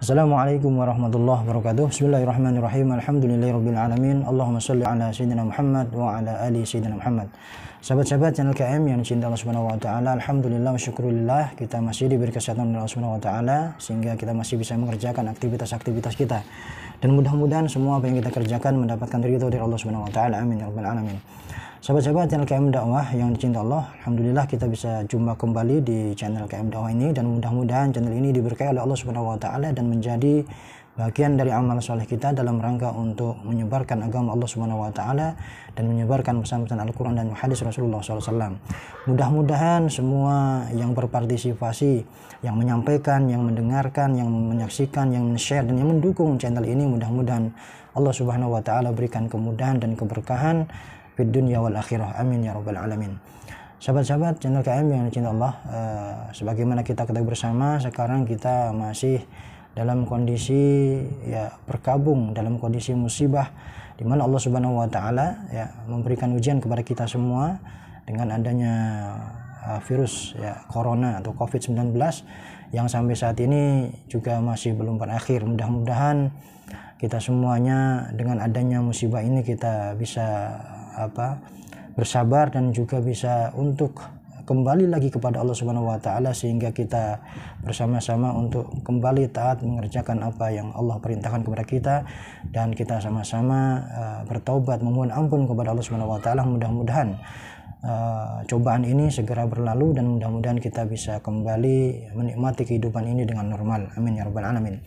Assalamualaikum warahmatullahi wabarakatuh. Bismillahirrahmanirrahim. Alhamdulillahirabbil alamin. Allahumma shalli ala sayyidina Muhammad wa ala ali sayyidina Muhammad. Sahabat-sahabat channel KM yang dicintai Allah Subhanahu wa taala, alhamdulillah wa syukurillah kita masih diberi kesehatan oleh Allah Subhanahu wa taala sehingga kita masih bisa mengerjakan aktivitas-aktivitas kita. Dan mudah-mudahan semua apa yang kita kerjakan mendapatkan ridho dari Allah Subhanahu wa taala. Amin ya rabbal alamin. Sahabat-sahabat channel KM Dakwah yang dicintai Allah, alhamdulillah kita bisa jumpa kembali di channel KM Dakwah ini, dan mudah-mudahan channel ini diberkahi oleh Allah Subhanahu wa taala dan menjadi bagian dari amal soleh kita dalam rangka untuk menyebarkan agama Allah Subhanahu wa taala dan menyebarkan pesan-pesan Al-Qur'an dan hadis Rasulullah SAW. Mudah-mudahan semua yang berpartisipasi, yang menyampaikan, yang mendengarkan, yang menyaksikan, yang men-share dan yang mendukung channel ini, mudah-mudahan Allah Subhanahu wa taala berikan kemudahan dan keberkahan fid dunya wal akhirah. Amin ya rabbal alamin. Sahabat-sahabat channel KM yang dicintai Allah, sebagaimana kita ketahui bersama, sekarang kita masih dalam kondisi berkabung dalam kondisi musibah di mana Allah Subhanahu wa taala memberikan ujian kepada kita semua dengan adanya virus corona atau COVID-19 yang sampai saat ini juga masih belum berakhir. Mudah-mudahan kita semuanya dengan adanya musibah ini kita bisa bersabar dan juga bisa untuk kembali lagi kepada Allah Subhanahu wa taala sehingga kita bersama-sama untuk kembali taat mengerjakan apa yang Allah perintahkan kepada kita, dan kita sama-sama bertaubat memohon ampun kepada Allah Subhanahu wa taala. Mudah-mudahan cobaan ini segera berlalu dan mudah-mudahan kita bisa kembali menikmati kehidupan ini dengan normal. Amin ya rabbal alamin.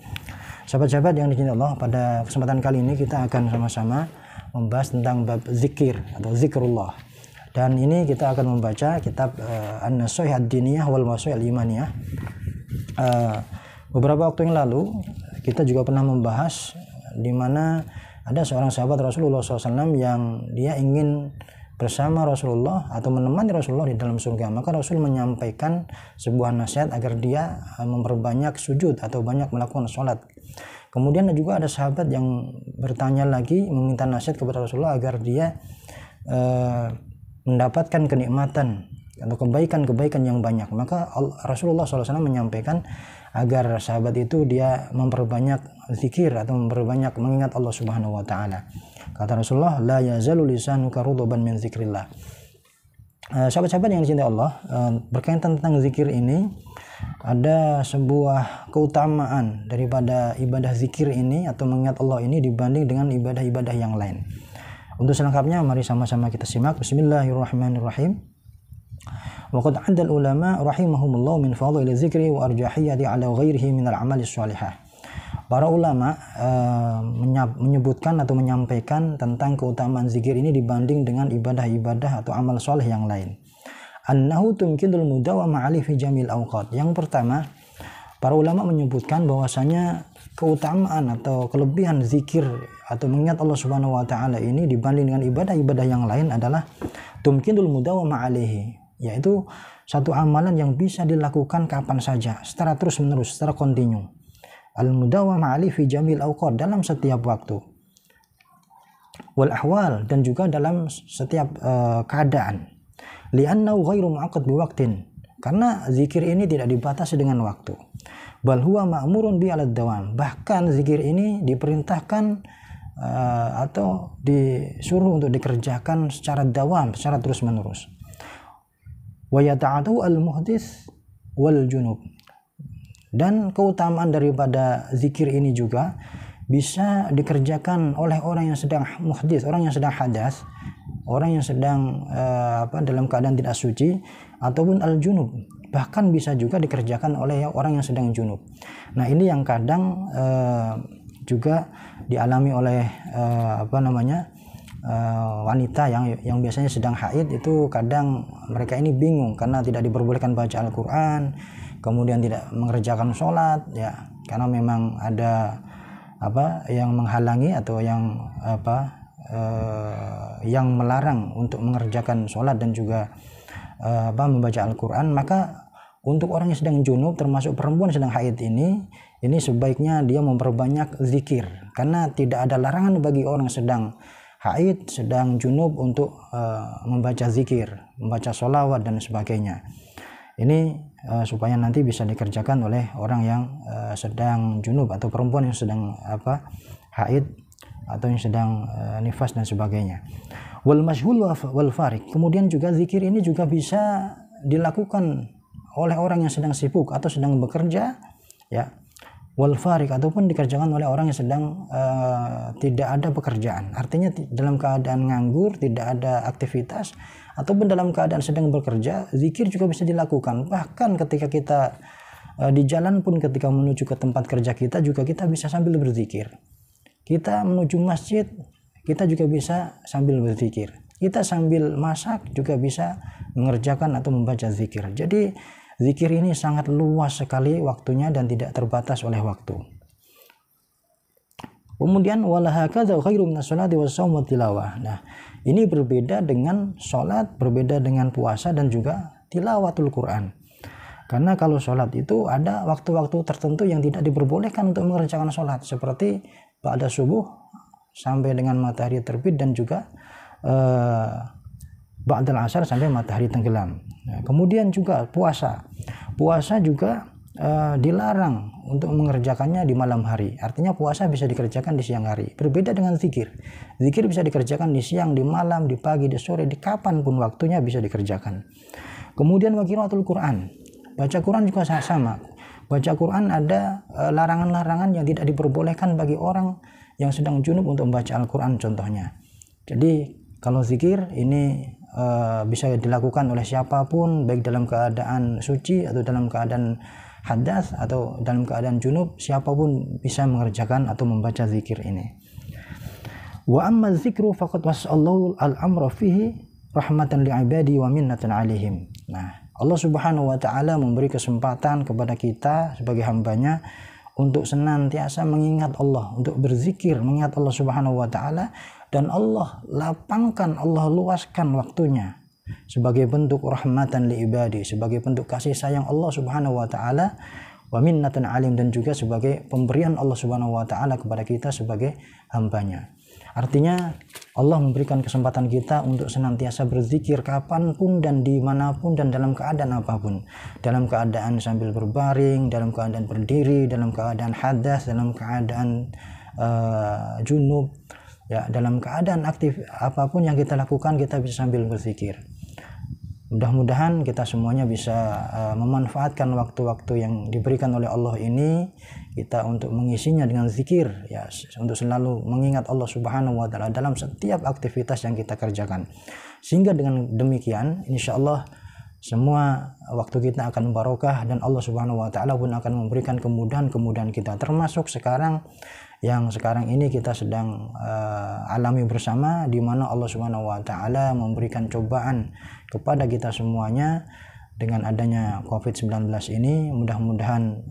Sahabat-sahabat yang dicintai Allah, pada kesempatan kali ini kita akan sama-sama membahas tentang bab zikir atau zikrullah. Dan ini kita akan membaca kitab An-Nasaih Ad-Diniyah wal Wasail Imaniyah. Beberapa waktu yang lalu kita juga pernah membahas di mana ada seorang sahabat Rasulullah SAW yang dia ingin bersama Rasulullah atau menemani Rasulullah di dalam surga. Maka Rasul menyampaikan sebuah nasihat agar dia memperbanyak sujud atau banyak melakukan sholat. Kemudian juga ada sahabat yang bertanya lagi, meminta nasihat kepada Rasulullah agar dia mendapatkan kenikmatan atau kebaikan-kebaikan yang banyak. Maka Rasulullah SAW menyampaikan agar sahabat itu dia memperbanyak zikir atau memperbanyak mengingat Allah Subhanahu wa taala. Kata Rasulullah, la yazalu lisanuka rutuban min zikrillah. Sahabat-sahabat yang dicintai Allah, berkaitan tentang zikir ini ada sebuah keutamaan daripada ibadah zikir ini atau mengingat Allah ini dibanding dengan ibadah-ibadah yang lain. Untuk selengkapnya mari sama-sama kita simak. Bismillahirrahmanirrahim. Wa qad 'adda al-ulama rahimahumullah min fadhil dzikri wa arjahiyati 'ala ghairihi min al-'amali shalihah. Para ulama menyebutkan atau menyampaikan tentang keutamaan zikir ini dibanding dengan ibadah-ibadah atau amal soleh yang lain. Annahu tumkinul mudawama 'alaihi fi jamil awqat. Yang pertama, para ulama menyebutkan bahwasanya keutamaan atau kelebihan zikir atau mengingat Allah Subhanahu wa taala ini dibanding dengan ibadah-ibadah yang lain adalah tumkinul mudawama 'alaihi, yaitu satu amalan yang bisa dilakukan kapan saja secara terus-menerus, secara kontinu. Al-mudawama 'alaihi fi jamil awqat, dalam setiap waktu. Wal ahwal, dan juga dalam setiap keadaan. Li'annahu ghairu mu'aqqad biwaqtin, karena zikir ini tidak dibatasi dengan waktu. Bal huwa ma'murun bi 'alad dawam, bahkan zikir ini diperintahkan atau disuruh untuk dikerjakan secara dawam, secara terus-menerus. Wa yata'atu al-muhdits wal junub, dan keutamaan daripada zikir ini juga bisa dikerjakan oleh orang yang sedang muhdits, orang yang sedang hadas, orang yang sedang dalam keadaan tidak suci, ataupun al-junub, bahkan bisa juga dikerjakan oleh orang yang sedang junub. Nah, ini yang kadang juga dialami oleh wanita yang biasanya sedang haid. Itu kadang mereka ini bingung karena tidak diperbolehkan baca Al-Qur'an, kemudian tidak mengerjakan sholat karena memang ada yang menghalangi atau yang melarang untuk mengerjakan sholat dan juga membaca Al-Quran. Maka untuk orang yang sedang junub, termasuk perempuan sedang haid ini sebaiknya dia memperbanyak zikir, karena tidak ada larangan bagi orang sedang haid, sedang junub untuk membaca zikir, membaca sholawat dan sebagainya. Ini supaya nanti bisa dikerjakan oleh orang yang sedang junub atau perempuan yang sedang haid atau yang sedang nifas dan sebagainya. Wal mashghul wal farik. Kemudian juga zikir ini juga bisa dilakukan oleh orang yang sedang sibuk atau sedang bekerja, ya. Wal farik, ataupun dikerjakan oleh orang yang sedang tidak ada pekerjaan. Artinya dalam keadaan nganggur, tidak ada aktivitas, ataupun dalam keadaan sedang bekerja, zikir juga bisa dilakukan. Bahkan ketika kita di jalan pun, ketika menuju ke tempat kerja kita juga kita bisa sambil berzikir. Kita menuju masjid, kita juga bisa sambil berzikir. Kita sambil masak juga bisa mengerjakan atau membaca zikir. Jadi zikir ini sangat luas sekali waktunya dan tidak terbatas oleh waktu. Kemudian wala hakadza khairum minas sholati was shaum wat tilawah. Nah, ini berbeda dengan salat, berbeda dengan puasa dan juga tilawatul Quran. Karena kalau salat itu ada waktu-waktu tertentu yang tidak diperbolehkan untuk mengerjakan salat, seperti pada subuh sampai dengan matahari terbit dan juga ba'dal asar sampai matahari tenggelam. Nah, kemudian juga puasa juga dilarang untuk mengerjakannya di malam hari. Artinya puasa bisa dikerjakan di siang hari. Berbeda dengan zikir. Zikir bisa dikerjakan di siang, di malam, di pagi, di sore, di kapanpun waktunya bisa dikerjakan. Kemudian wa qiraatul Quran. Baca Quran juga sama. Baca Quran ada larangan-larangan yang tidak diperbolehkan bagi orang yang sedang junub untuk membaca Al-Quran contohnya. Jadi kalau zikir ini bisa dilakukan oleh siapapun, baik dalam keadaan suci atau dalam keadaan hadas atau dalam keadaan junub, siapapun bisa mengerjakan atau membaca zikir ini. Wa amma dzikru faqad wasallahu al-amra fihi rahmatan li'ibadi wa minnatan 'alaihim. Nah, Allah Subhanahu wa taala memberi kesempatan kepada kita sebagai hambanya untuk senantiasa mengingat Allah, untuk berzikir, mengingat Allah Subhanahu wa taala, dan Allah lapangkan, Allah luaskan waktunya sebagai bentuk rahmatan li ibadi, sebagai bentuk kasih sayang Allah Subhanahu wa taala, wa minnatan alim, dan juga sebagai pemberian Allah Subhanahu wa taala kepada kita sebagai hambanya. Artinya Allah memberikan kesempatan kita untuk senantiasa berzikir kapanpun dan dimanapun dan dalam keadaan apapun. Dalam keadaan sambil berbaring, dalam keadaan berdiri, dalam keadaan hadas, dalam keadaan junub, ya, dalam keadaan aktif apapun yang kita lakukan kita bisa sambil berzikir. Mudah-mudahan kita semuanya bisa memanfaatkan waktu-waktu yang diberikan oleh Allah ini, kita untuk mengisinya dengan zikir, ya, untuk selalu mengingat Allah Subhanahu wa taala dalam setiap aktivitas yang kita kerjakan. Sehingga dengan demikian insyaallah semua waktu kita akan barokah dan Allah Subhanahu wa taala pun akan memberikan kemudahan-kemudahan kita, termasuk sekarang ini kita sedang alami bersama, di mana Allah Subhanahu wa taala memberikan cobaan kepada kita semuanya dengan adanya COVID-19 ini. Mudah-mudahan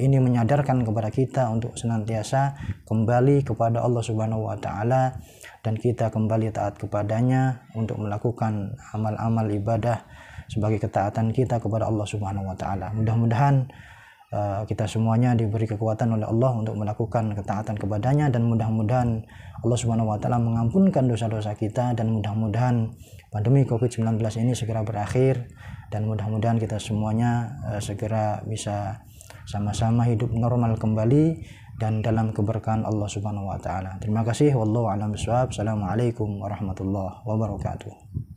ini menyadarkan kepada kita untuk senantiasa kembali kepada Allah Subhanahu wa taala dan kita kembali taat kepadanya untuk melakukan amal-amal ibadah sebagai ketaatan kita kepada Allah Subhanahu wa taala. Mudah-mudahan kita semuanya diberi kekuatan oleh Allah untuk melakukan ketaatan kepadanya, dan mudah-mudahan Allah Subhanahu wa taala mengampunkan dosa-dosa kita, dan mudah-mudahan pandemi COVID-19 ini segera berakhir, dan mudah-mudahan kita semuanya segera bisa sama-sama hidup normal kembali dan dalam keberkahan Allah Subhanahu wa taala. Terima kasih, wallahu a'lam bishawab. Assalamualaikum warahmatullahi wabarakatuh.